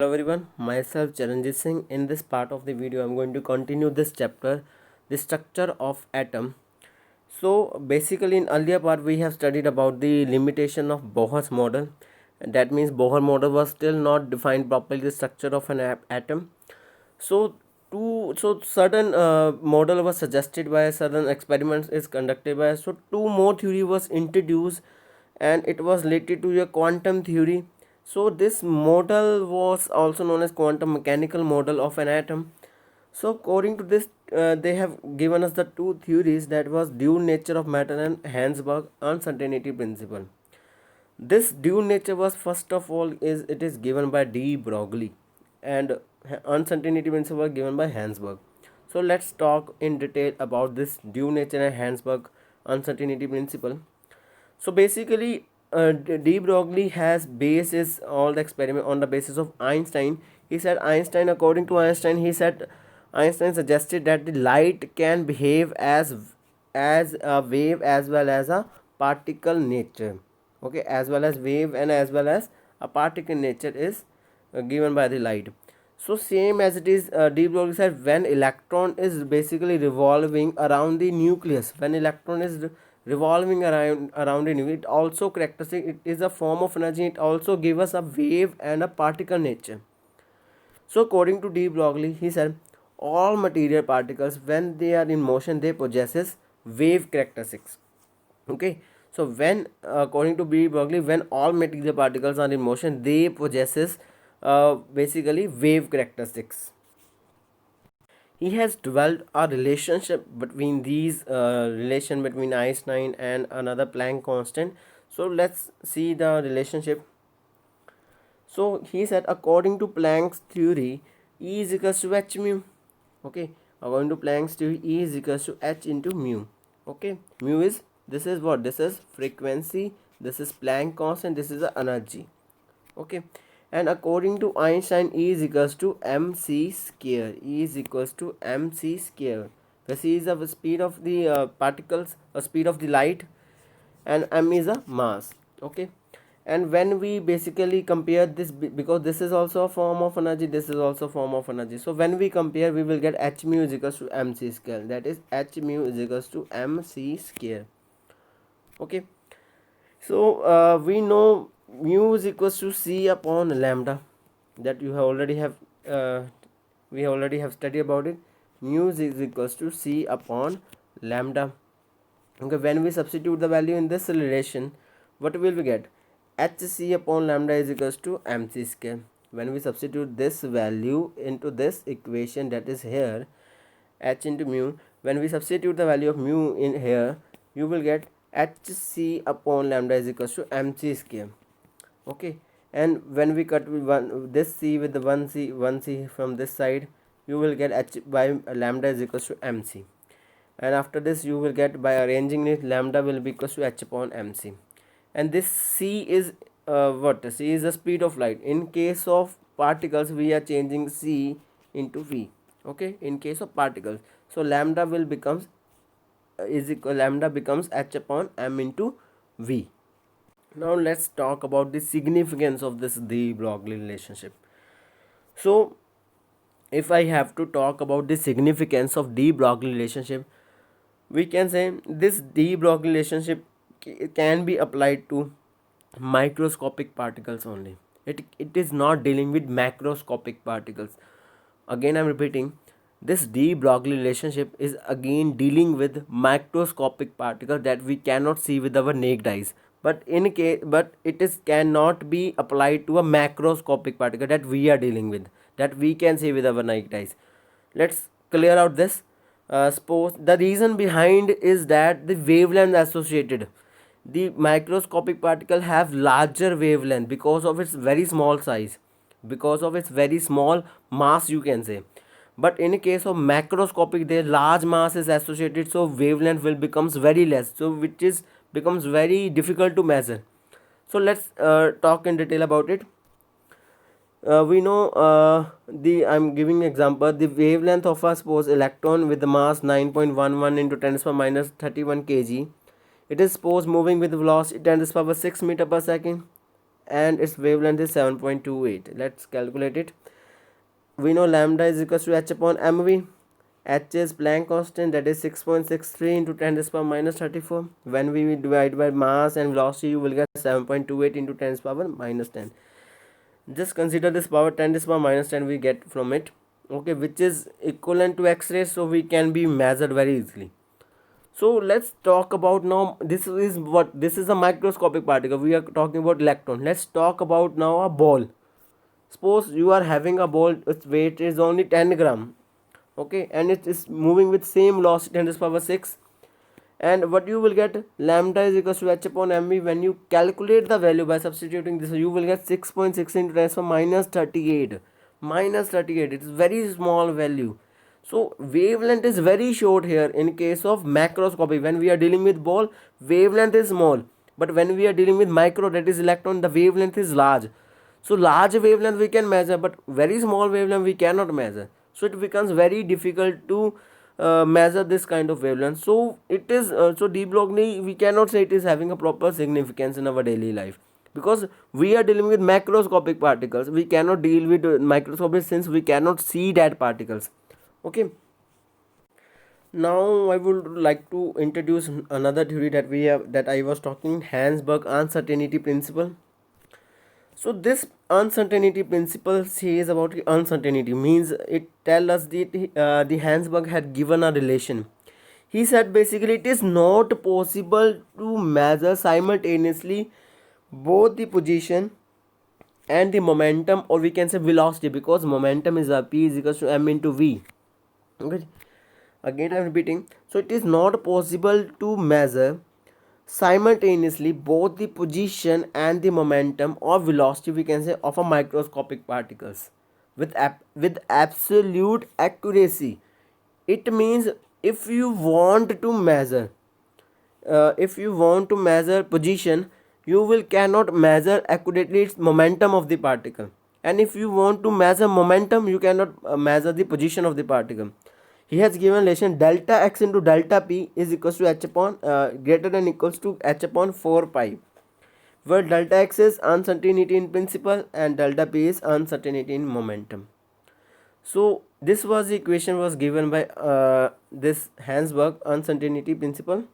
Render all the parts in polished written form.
Hello everyone, myself Charanjit Singh. In this part of the video, I'm going to continue this chapter, the structure of atom. So basically, in earlier part, we have studied about the limitation of Bohr's model. That means Bohr model was still not defined properly the structure of an atom. So certain model was suggested by certain experiments is conducted by. So two more theory was introduced, and it was related to a quantum theory. So this model was also known as quantum mechanical model of an atom. So according to this, they have given us the two theories, that was dual nature of matter and Heisenberg uncertainty principle. This dual nature was first of all is given by de Broglie, and uncertainty principle was given by Heisenberg. So let's talk in detail about this dual nature and Heisenberg uncertainty principle. So basically, de Broglie has bases all the experiment on the basis of Einstein. He said according to Einstein, Einstein suggested that the light can behave as a wave as well as a particle nature. Okay, as well as wave and as well as a particle nature is given by the light. So same as it is, de Broglie said, when electron is basically revolving around the nucleus, when electron is revolving around the nucleus, it also characteristic, it is a form of energy, it also gives us a wave and a particle nature. So according to de Broglie, he said all material particles when they are in motion they possesses wave characteristics. Okay, so when according to de Broglie, when all material particles are in motion they possesses basically wave characteristics. He has developed a relationship between these relation between Einstein and another Planck constant. So let's see the relationship. So he said according to Planck's theory, E is equals to h mu. Okay, according to Planck's theory, E is equals to h into mu. Okay, mu is, this is what, this is frequency, this is Planck constant, this is the energy. Okay, and according to Einstein, E is equals to mc square. E is equals to mc square. The c is the speed of the particles, speed of the light, and m is a mass. Okay, and when we basically compare this, because this is also a form of energy, this is also a form of energy, so when we compare we will get h mu is equals to mc square, that is h mu is equals to mc square. Okay, so we know mu is equals to c upon lambda, that you have already have we already have studied about it. Mu is equals to c upon lambda. Okay, when we substitute the value in this relation, what will we get? Hc upon lambda is equals to mc square. When we substitute this value into this equation, that is here h into mu, when we substitute the value of mu in here, you will get hc upon lambda is equals to mc square. Okay, and when we cut this c with the one c from this side, you will get h by lambda is equals to mc, and after this you will get, by arranging it, lambda will be equals to h upon mc, and this c is what, c is the speed of light. In case of particles we are changing c into v. Okay, in case of particles, so lambda will becomes is equal, lambda becomes h upon m into v. Now let's talk about the significance of this de Broglie relationship. So if I have to talk about the significance of de Broglie relationship, we can say this de Broglie relationship can be applied to microscopic particles only. It is not dealing with macroscopic particles. Again I'm repeating, this de Broglie relationship is again dealing with microscopic particles that we cannot see with our naked eyes, but it is cannot be applied to a macroscopic particle that we are dealing with, that we can see with our naked eyes. Let's clear out this. Suppose the reason behind is that the wavelength associated, the microscopic particle have larger wavelength because of its very small size, because of its very small mass, you can say. But in case of macroscopic, their large mass is associated, so wavelength will becomes very less, so which is becomes very difficult to measure. So let's talk in detail about it. We know the I'm giving example, the wavelength of a suppose electron with the mass 9.11 into 10 to the power minus 31 kg. It is suppose moving with velocity 10 to the power 6 meter per second. and its wavelength is 7.28. Let's calculate it. We know lambda is equals to h upon mv. H is Planck constant, that is 6.63 into 10 to the power minus 34. When we will divide by mass and velocity, you will get 7.28 into 10 to the power minus 10. Just consider this power 10 to the power minus 10 we get from it, okay, which is equivalent to x-ray, so we can be measured very easily. So let's talk about now, this is a microscopic particle. We are talking about electron. Let's talk about now a ball. Suppose you are having a ball, its weight is only 10 gram, okay, and it is moving with same velocity 10 to the power 6, and what you will get, lambda is equals to h upon mv. When you calculate the value by substituting this, you will get 6.6 into 10 to the power minus 38. It is very small value. So wavelength is very short here in case of macroscopy. When we are dealing with ball, wavelength is small, but when we are dealing with micro, that is electron, the wavelength is large. So large wavelength we can measure, but very small wavelength we cannot measure. So it becomes very difficult to measure this kind of wavelength. So it is so de Broglie, we cannot say it is having a proper significance in our daily life, because we are dealing with macroscopic particles. We cannot deal with microscopic, since we cannot see that particles. Okay, now I would like to introduce another theory that we have, that I was talking, Hansberg uncertainty principle. So this uncertainty principle says about uncertainty, means it tells us that the Hansberg had given a relation. He said basically it is not possible to measure simultaneously both the position and the momentum, or we can say velocity, because momentum is p is equals to m into v. Okay, again I am repeating. So it is not possible to measure simultaneously both the position and the momentum or velocity, we can say, of a microscopic particles with absolute accuracy. It means if you want to measure position, you will cannot measure accurately its momentum of the particle, and if you want to measure momentum, you cannot measure the position of the particle. He has given relation delta x into delta p is equals to h upon greater than equals to h upon 4 pi, where delta x is uncertainty in principle and delta p is uncertainty in momentum. So this was the equation was given by this Hansberg uncertainty principle.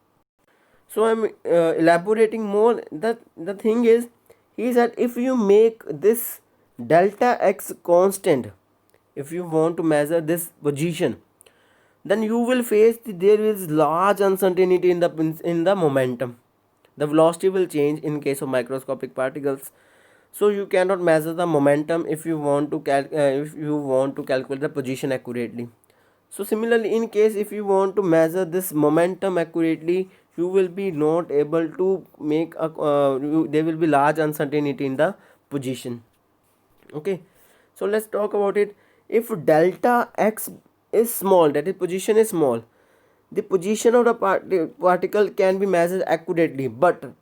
So I'm elaborating more. The thing is, he said if you make this delta x constant, if you want to measure this position, then you will face there is large uncertainty in the momentum. The velocity will change in case of microscopic particles, so you cannot measure the momentum if you want to calculate the position accurately. So similarly, in case if you want to measure this momentum accurately, you will be not able to make a there will be large uncertainty in the position. Okay, so let's talk about it. If delta x is small, that is position is small, the position of the particle can be measured accurately, but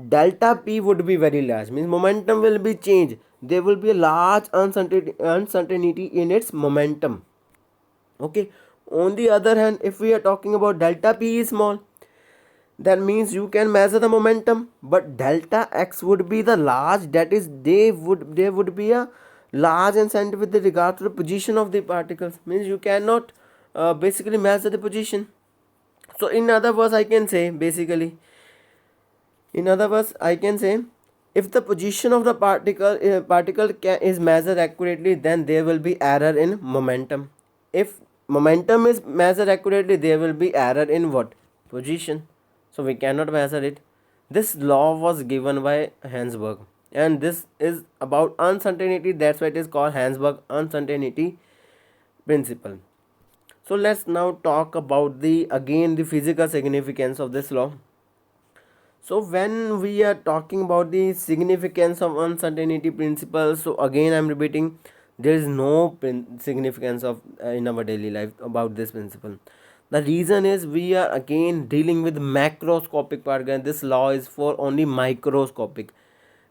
delta p would be very large, means momentum will be changed. There will be a large uncertainty in its momentum. Okay, on the other hand, if we are talking about delta p is small, that means you can measure the momentum, but delta x would be the large, that is there would be a large uncertainty with regard to the position of the particles, means you cannot basically measure the position. So in other words I can say if the position of the particle is measured accurately, then there will be error in momentum. If momentum is measured accurately, there will be error in what? Position. So we cannot measure it. This law was given by Hansberg, and this is about uncertainty. That's why it is called Hansberg uncertainty principle. So let's now talk about the physical significance of this law. So when we are talking about the significance of uncertainty principle, so again I'm repeating, there is no significance of in our daily life about this principle. The reason is we are again dealing with macroscopic particle, and this law is for only microscopic,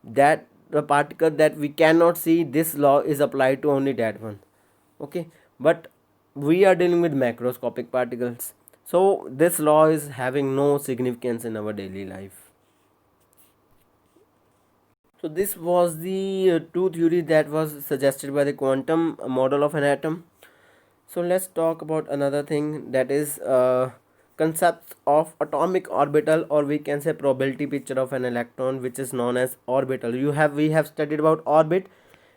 that the particle that we cannot see, this law is applied to only that one. Okay, but we are dealing with macroscopic particles, so this law is having no significance in our daily life. So this was the two theory that was suggested by the quantum model of an atom. So let's talk about another thing, that is concepts of atomic orbital, or we can say probability picture of an electron, which is known as orbital. We have studied about orbit,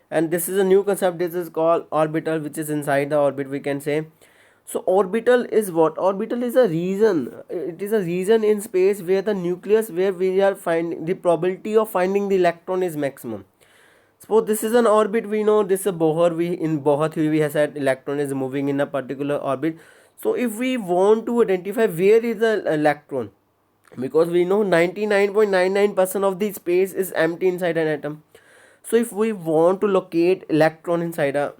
and this is a new concept. This is called orbital, which is inside the orbit, we can say. So orbital is what? Orbital is a region. It is a region in space where the nucleus, where we are finding the probability of finding the electron is maximum. Suppose this is an orbit, we know this is a Bohr. We in Bohr theory we have said electron is moving in a particular orbit. So if we want to identify where is the electron, because we know 99.99% of the space is empty inside an atom. So if we want to locate electron inside a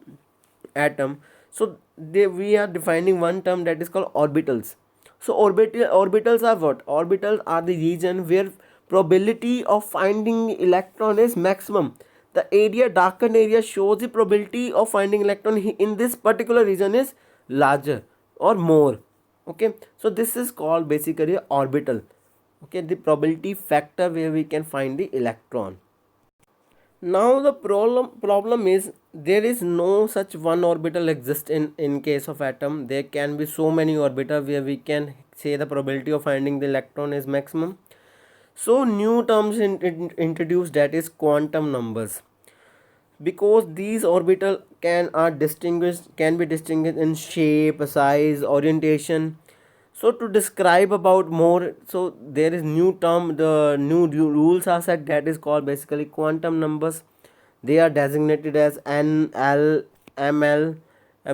atom, so we are defining one term that is called orbitals. So orbitals are what? Orbitals are the region where probability of finding electron is maximum. The area, darkened area, shows the probability of finding electron in this particular region is larger or more. Okay, so this is called basically orbital. Okay, the probability factor where we can find the electron. Now the problem is there is no such one orbital exist in case of atom. There can be so many orbitals where we can say the probability of finding the electron is maximum. So new terms introduced, that is quantum numbers, because these orbital can be distinguished in shape, size, orientation. So to describe about more, so there is new term, the new rules are set, that is called basically quantum numbers. They are designated as N, L, ML.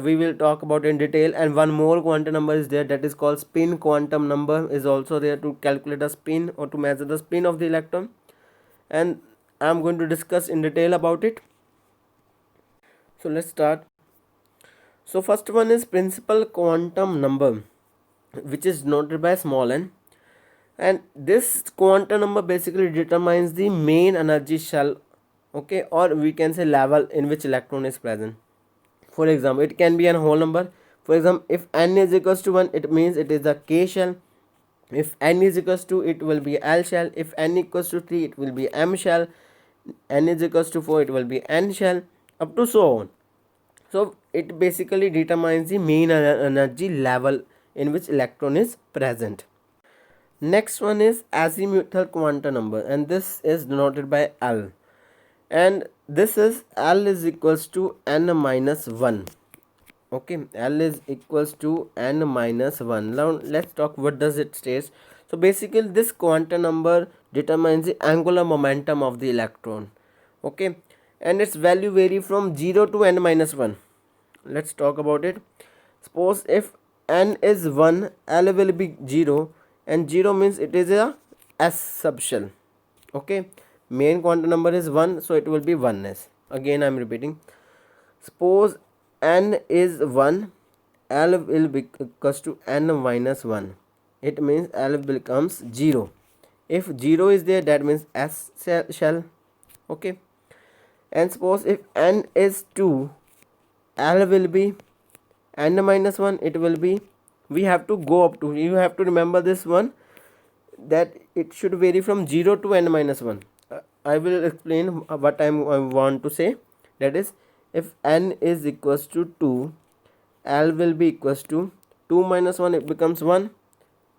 We will talk about in detail. And one more quantum number is there, that is called spin quantum number, is also there to calculate the spin or to measure the spin of the electron. And I am going to discuss in detail about it. So let's start. So first one is principal quantum number, which is noted by small n, and this quantum number basically determines the main energy shell, okay, or we can say level in which electron is present. For example, it can be a whole number. For example, if n is equals to 1, it means it is a k shell. If n is equals to, it will be L shell. If n equals to 3, it will be M shell. N is equals to 4, it will be N shell, up to so on. So it basically determines the main energy level in which electron is present. Next one is azimuthal quantum number, and this is denoted by L, and this is L is equals to n minus 1. Okay, L is equals to n minus 1. Now let's talk what does it states. So basically this quantum number determines the angular momentum of the electron. Okay, and its value vary from 0 to n minus 1. Let's talk about it. Suppose if n is 1, L will be 0, and 0 means it is a S subshell. Okay, main quantum number is 1, so it will be 1s. Again I am repeating. Suppose n is 1, L will be equals to n minus 1. It means L becomes 0. If 0 is there, that means S shell. Okay, and suppose if n is 2, L will be n minus 1. It will be, we have to go up to, you have to remember this one, that it should vary from 0 to n minus 1. I will explain what I want to say. That is, if n is equals to 2, L will be equals to 2 minus 1, it becomes 1.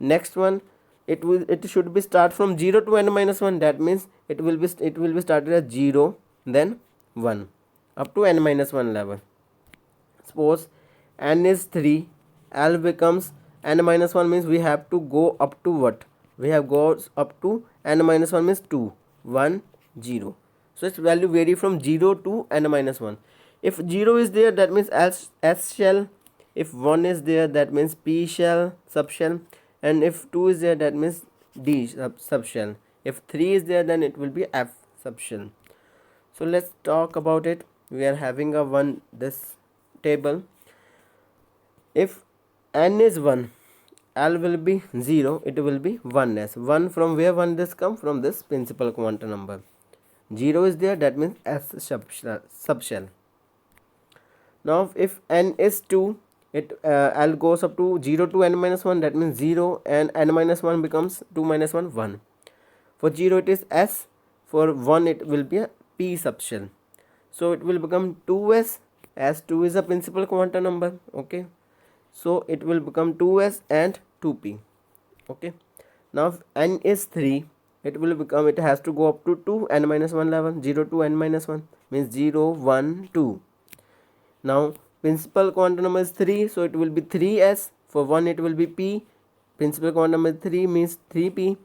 Next one, it should be start from 0 to n minus 1. That means it will be started at 0, then 1, up to n minus 1 level. Suppose n is 3, L becomes n minus 1, means we have to go up to what? We have goes up to n minus 1 means 2, 1, 0. So its value vary from 0 to n minus 1. If 0 is there, that means S shell. If 1 is there, that means P shell, subshell. And if 2 is there, that means D subshell. If 3 is there, then it will be F subshell. So let's talk about it. We are having this table. If n is 1, L will be 0, it will be 1s. 1 from where 1 this come? From this principal quantum number. 0 is there, that means S subshell. Now if n is 2, L goes up to 0 to n minus 1, that means 0, and n minus 1 becomes 2 minus 1, 1. For 0 it is S. For 1 it will be a p subshell. So it will become 2s, as 2 is a principal quantum number. Okay, so it will become 2s and 2p. Okay, now if n is 3, it will become, it has to go up to 2 n minus 1 level. 0 to n minus 1 means 0 1 2. Now principal quantum number is 3, so it will be 3s. For 1 it will be p. Principal quantum number 3 means 3p.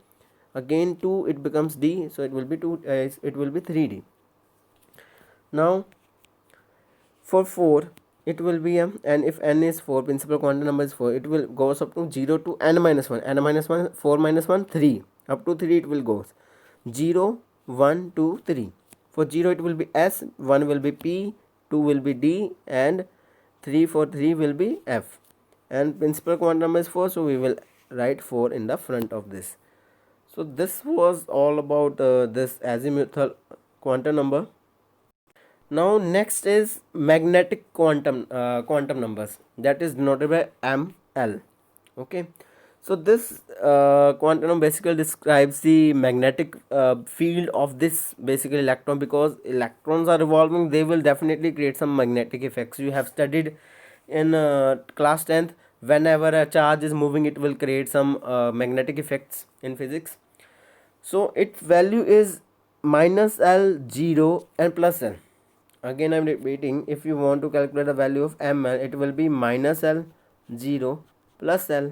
Again 2, it becomes d, so it will be 2, it will be 3d. Now for 4 it will be m, and if n is 4, principal quantum number is 4, it will goes up to 0 to n minus 1. N minus 1, 4 minus 1 3, up to 3 it will goes 0 1 2 3. For 0 it will be s, 1 will be p, 2 will be d, and 3 for 3 will be f. And principal quantum number is 4, so we will write 4 in the front of this. So this was all about this azimuthal quantum number. Now next is magnetic quantum numbers, that is denoted by ml. Okay, so this quantum number basically describes the magnetic field of this basically electron. Because electrons are revolving, they will definitely create some magnetic effects. You have studied in class 10th, whenever a charge is moving, it will create some magnetic effects in physics. So its value is minus L, 0 and plus L. Again I'm repeating, if you want to calculate the value of ml, it will be minus L, 0 plus L.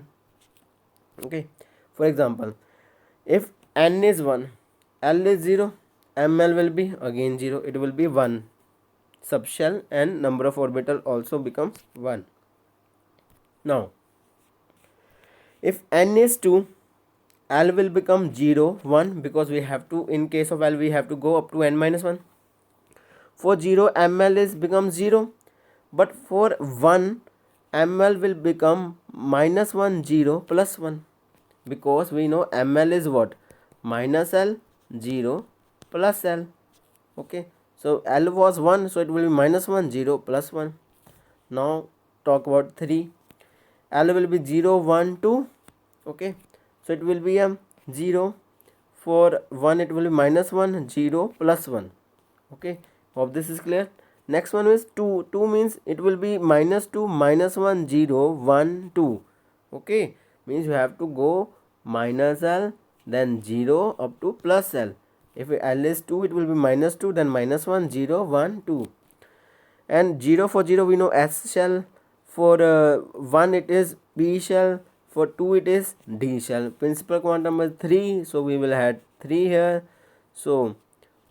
Okay, for example, if n is 1, L is 0, ml will be again 0, it will be 1 subshell, and number of orbital also becomes 1. Now if n is 2, L will become 0 1, because we have to, in case of L, we have to go up to n minus 1. For 0, ml is become 0, but for 1, ml will become minus 1 0 plus 1, because we know ml is what, minus L, 0 plus L. Okay, so L was 1, so it will be minus 1 0 plus 1. Now talk about 3, L will be 0 1 2. Okay, so it will be 0. For 1 it will be minus 1 0 plus 1. Okay, hope this is clear. Next one is 2. 2 means it will be minus 2 minus 1 0 1 2. Okay, means you have to go minus L, then 0 up to plus L. If L is 2, it will be minus 2, then minus 1 0 1 2. And 0 for 0 we know S shell. For 1 it is P shell. For 2 it is D shell. Principal quantum is 3, so we will add 3 here. So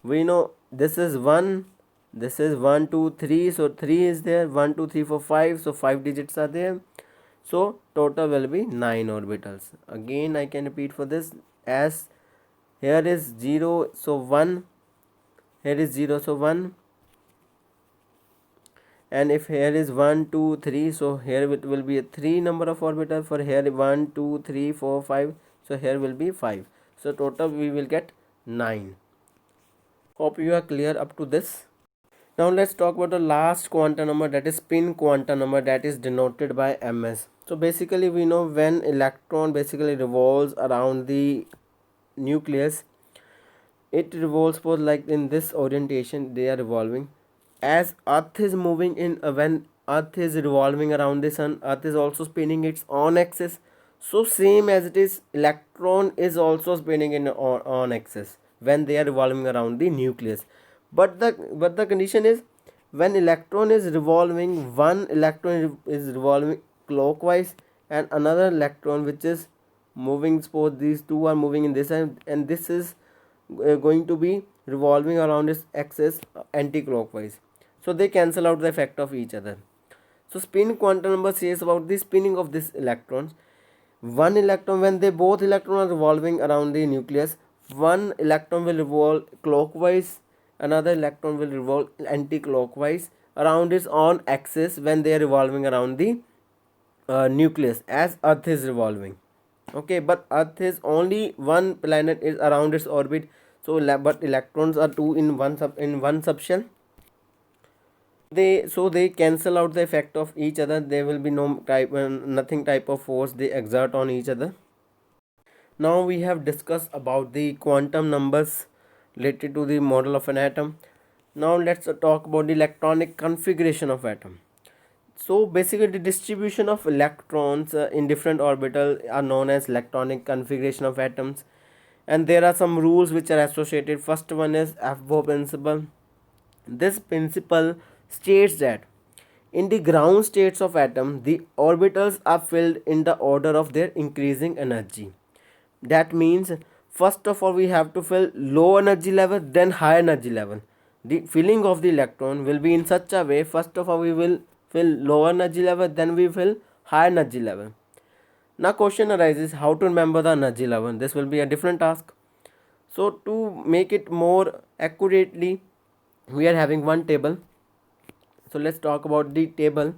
we know this is 1, this is 1 2 3, so 3 is there, 1 2 3 4 5, so 5 digits are there. So total will be 9 orbitals. Again I can repeat for this, as here is 0, so 1, here is 0, so 1, and if here is 1 2 3, so here it will be a 3 number of orbital. For here 1 2 3 4 5, so here will be 5, so total we will get 9. Hope you are clear up to this. Now let's talk about the last quantum number, that is spin quantum number, that is denoted by ms. So basically we know when electron basically revolves around the nucleus, it revolves for like in this orientation they are revolving. As earth is moving in when earth is revolving around the sun, earth is also spinning its own axis. So same as it is, electron is also spinning in on axis when they are revolving around the nucleus. But the condition is, when electron is revolving, one electron is revolving clockwise and another electron which is moving, suppose these two are moving in this side and this is going to be revolving around its axis anti-clockwise, so they cancel out the effect of each other. So spin quantum number says about the spinning of these electrons. One electron, when they both electrons are revolving around the nucleus, one electron will revolve clockwise, another electron will revolve anti-clockwise around its own axis when they are revolving around the nucleus as earth is revolving. Okay, but earth is only one planet is around its orbit, so but electrons are two in one subshell. They cancel out the effect of each other. There will be no type nothing type of force they exert on each other. Now we have discussed about the quantum numbers related to the model of an atom. Now let's talk about the electronic configuration of atom. So basically the distribution of electrons in different orbitals are known as electronic configuration of atoms, and there are some rules which are associated. First one is F-bohr principle. This principle states that in the ground states of atom, the orbitals are filled in the order of their increasing energy. That means first of all we have to fill low energy level, then high energy level. The filling of the electron will be in such a way, first of all we will fill low energy level, then we fill high energy level. Now question arises, how to remember the energy level? This will be a different task. So to make it more accurately, we are having one table. So let's talk about the table.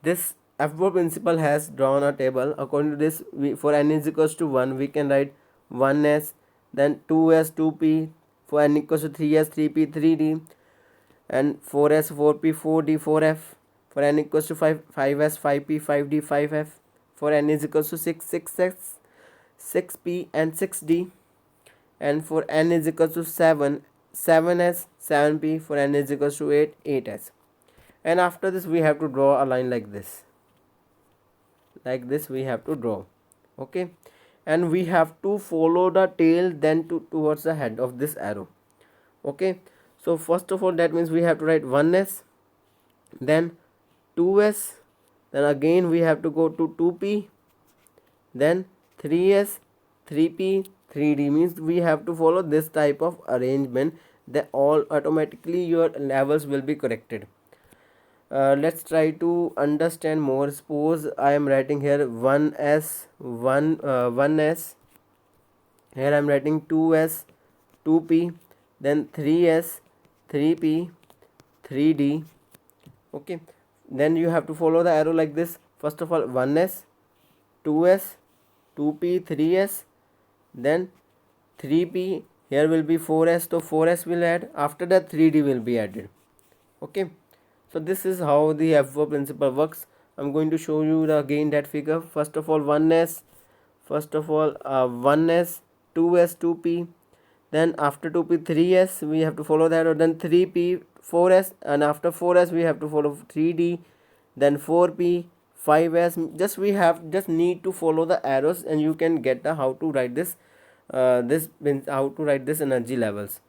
This F-bohr principle has drawn a table. According to this, for n is equals to 1, we can write 1s, then 2s 2p, for n equals to 3s 3p 3d, and 4s 4p 4d 4f, for n equals to 5 5s 5p 5d 5f, for n is equals to 6 6s 6p and 6d, and for n is equals to 7 7s 7p, for n is equals to 8 8s. And after this we have to draw a line like this we have to draw. Okay, and we have to follow the tail then towards the head of this arrow. Okay, so first of all that means we have to write 1s, then 2s, then again we have to go to 2p, then 3s 3p 3d. Means we have to follow this type of arrangement, that all automatically your levels will be corrected. Let's try to understand more. Suppose I am writing here 1s 1s, here I am writing 2s 2p, then 3s 3p 3d. Okay, then you have to follow the arrow like this. First of all 1s 2s 2p 3s, then 3p, here will be 4s, so 4s will add, after that 3d will be added. Okay, so this is how the F-bohr principle works. I'm going to show you again that figure. First of all 1s, 2s 2p, then after 2p 3s, we have to follow that, or then 3p 4s, and after 4s we have to follow 3d, then 4p 5s. Just need to follow the arrows and you can get the how to write this how to write this energy levels.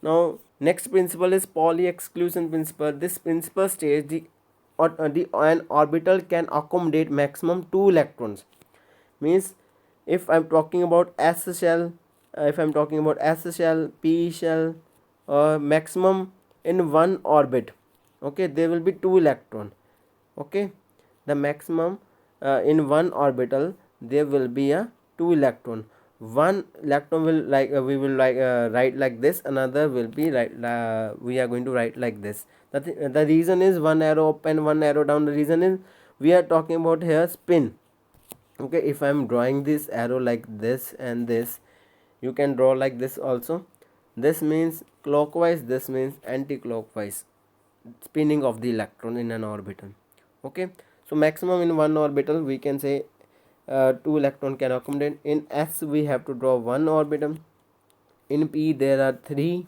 Now next principle is Pauli exclusion principle. This principle states an orbital can accommodate maximum 2 electrons. Means if I'm talking about S shell, P shell, maximum in one orbit, okay, there will be 2 electron. Okay, the maximum in one orbital there will be a 2 electron. One electron will we will write like this, another will be we are going to write like this. The reason is one arrow up and one arrow down. The reason is we are talking about here spin. Okay, if I am drawing this arrow like this and this, you can draw like this also. This means clockwise, this means anti-clockwise spinning of the electron in an orbital. Okay, so maximum in one orbital we can say 2 electron can accommodate. In S we have to draw one orbital, in P there are 3,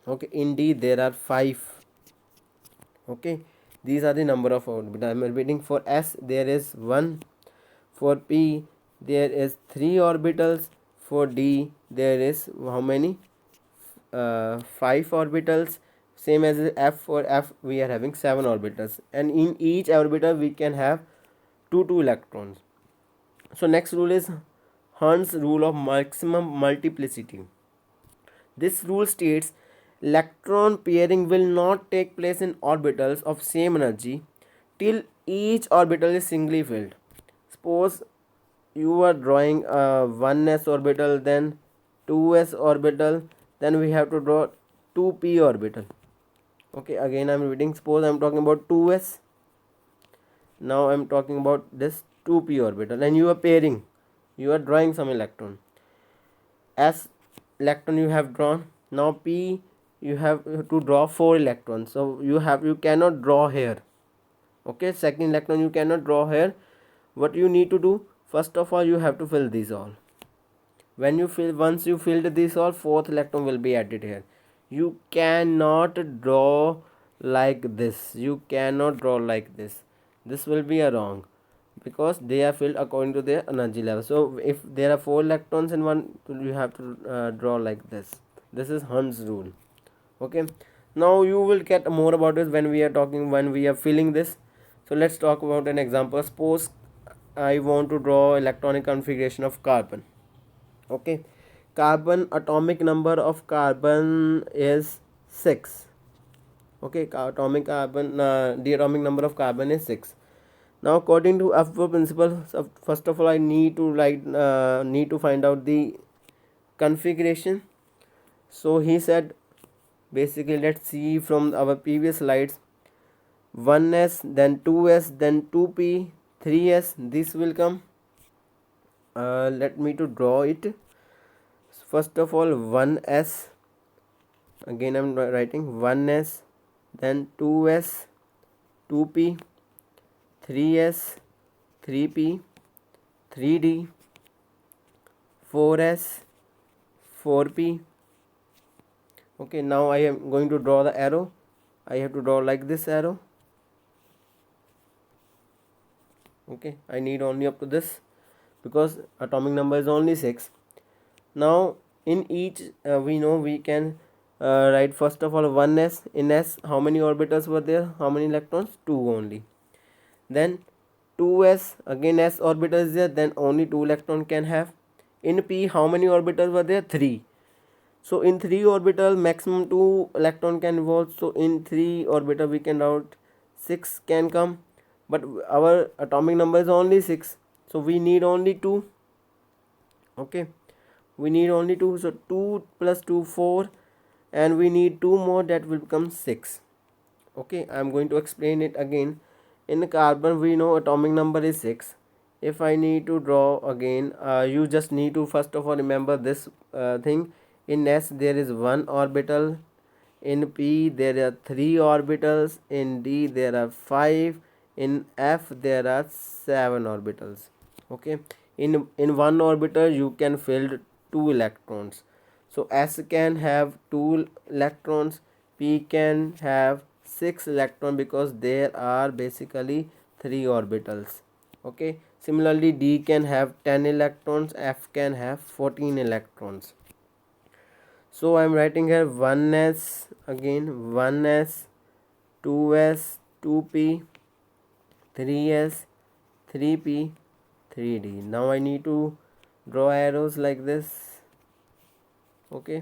okay, in D there are 5. Okay, these are the number of orbitals. I am repeating, for S there is 1, for P there is 3 orbitals, for D there is how many 5 orbitals. Same as F, for F we are having 7 orbitals, and in each orbital we can have 2 electrons. So next rule is Hund's rule of maximum multiplicity. This rule states electron pairing will not take place in orbitals of same energy till each orbital is singly filled. Suppose you are drawing a 1s orbital, then 2s orbital, then we have to draw 2p orbital. Okay, again I am reading. Suppose I am talking about 2s, now I am talking about this 2p orbital, and you are pairing, you are drawing some electron. S electron you have drawn, now P you have to draw 4 electrons, so you cannot draw here. Okay, second electron you cannot draw here. What you need to do, first of all you have to fill these all. When you fill, once you filled this all, fourth electron will be added here. You cannot draw like this. You cannot draw like this. This will be a wrong, because they are filled according to their energy level. So if there are 4 electrons in one, you have to draw like this. This is Hund's rule. Okay, now you will get more about this when we are talking, when we are filling this. So let's talk about an example. Suppose I want to draw electronic configuration of carbon. Okay, carbon, atomic number of carbon is 6. Okay, the atomic number of carbon is 6. Now according to F4 principle, first of all I need to find out the configuration. So he said, basically let's see from our previous slides, 1s, then 2s, then 2p, 3s, this will come. Let me to draw it. First of all, 1s, again I'm writing 1s, then 2s, 2p, 3s, 3p, 3d, 4s, 4p. Okay, now I am going to draw the arrow. I have to draw like this arrow. Okay, I need only up to this, because atomic number is only 6. Now in each we know we can write first of all 1s. In s, how many orbitals were there? How many electrons? 2 only. Then 2s, again s orbital is there, then only 2 electron can have. In p, how many orbitals were there? 3. So in 3 orbital maximum 2 electron can evolve. So in 3 orbital we can write 6 can come, but our atomic number is only 6, so we need only 2. Okay, we need only 2. So 2 plus 2, 4, and we need 2 more, that will become 6. Okay, I am going to explain it again. In carbon we know atomic number is 6. If I need to draw again, you just need to first of all remember this thing. In s there is 1 orbital, in p there are 3 orbitals, in d there are 5, in f there are 7 orbitals. Okay, in one orbital you can fill 2 electrons. So s can have 2 electrons, p can have 6 electrons, because there are basically 3 orbitals. Okay, similarly d can have 10 electrons, f can have 14 electrons. So I am writing here 1s, again 1s, 2s, 2p, 3s, 3p, 3d. Now I need to draw arrows like this. Okay,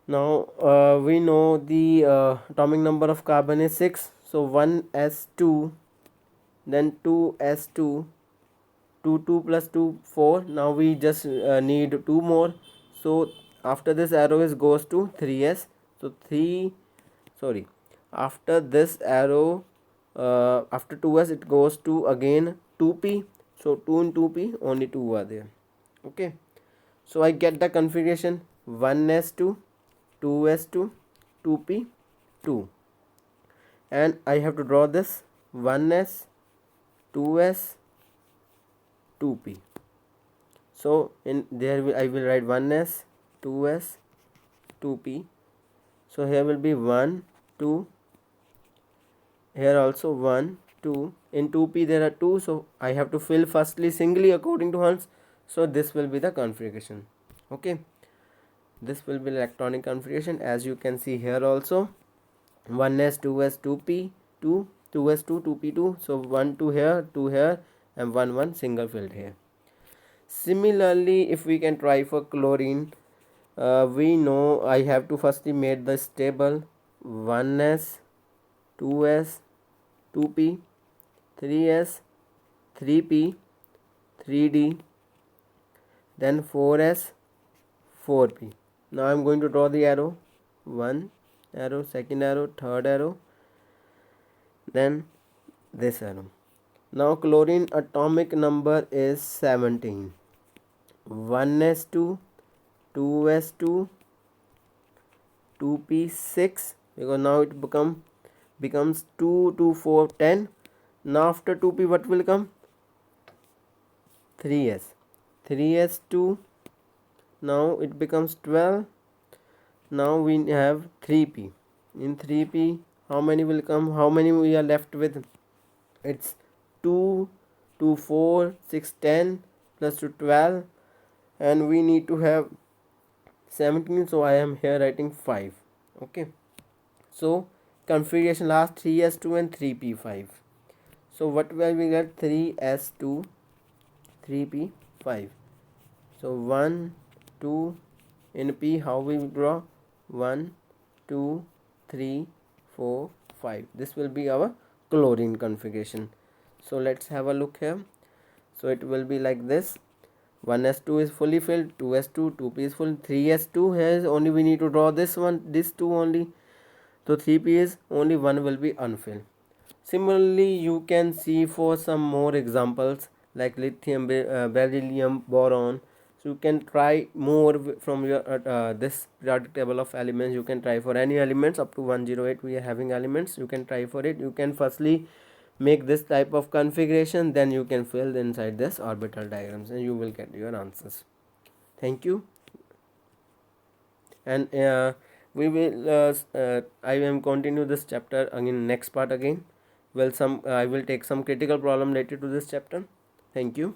now we know the atomic number of carbon is 6. So 1s2, then 2s2, 2 plus 2, 4. Now we just need 2 more. So after this arrow is goes to 3s. So 3, sorry, after this arrow, after 2s it goes to again 2p. So 2 and 2p, only 2 are there. Okay, so I get the configuration 1s2, 2s2, 2p, 2, and I have to draw this 1s, 2s, 2p. So in there I will write 1s, 2s, 2p. So here will be 1, 2, here also 1, 2. In 2p there are 2, so I have to fill firstly singly according to Hund's. So this will be the configuration. Okay, this will be electronic configuration, as you can see here also. 1s, 2s, 2p, 2, 2s, 2, 2p, 2. So 1, 2 here, 2 here, and 1, 1 single filled here. Similarly, if we can try for chlorine, we know I have to firstly make this table. 1s, 2s, 2p, 3s, 3p, 3d, then 4s, 4p. Now I am going to draw the arrow. 1 arrow, second arrow, third arrow, then this arrow. Now chlorine atomic number is 17. 1s2, 2s2, 2p 6, because now it becomes 2, 2, 4, 10. Now after 2p what will come? 3s. 3s2, now it becomes 12. Now we have 3p. In 3p, how many will come? How many we are left with? It's 2, 2, 4, 6, 10 plus 2, 12, and we need to have 17, so I am here writing 5. Okay, so configuration last 3s2 and 3p5. So what will we get? 3s2, 3p5. So 1, 2, in p how we draw? 1, 2, 3, 4, 5. This will be our chlorine configuration. So let's have a look here. So it will be like this: 1s2 is fully filled, 2s2, 2p is full, 3s2 has only we need to draw this one, this two only. So 3p is only one will be unfilled. Similarly, you can see for some more examples like lithium, beryllium, boron. So you can try more from your this periodic table of elements. You can try for any elements up to 108 we are having elements. You can try for it. You can firstly make this type of configuration, then you can fill inside this orbital diagrams and you will get your answers. Thank you. And we will I am continue this chapter again next part again. Well, I will take some critical problem related to this chapter. Thank you.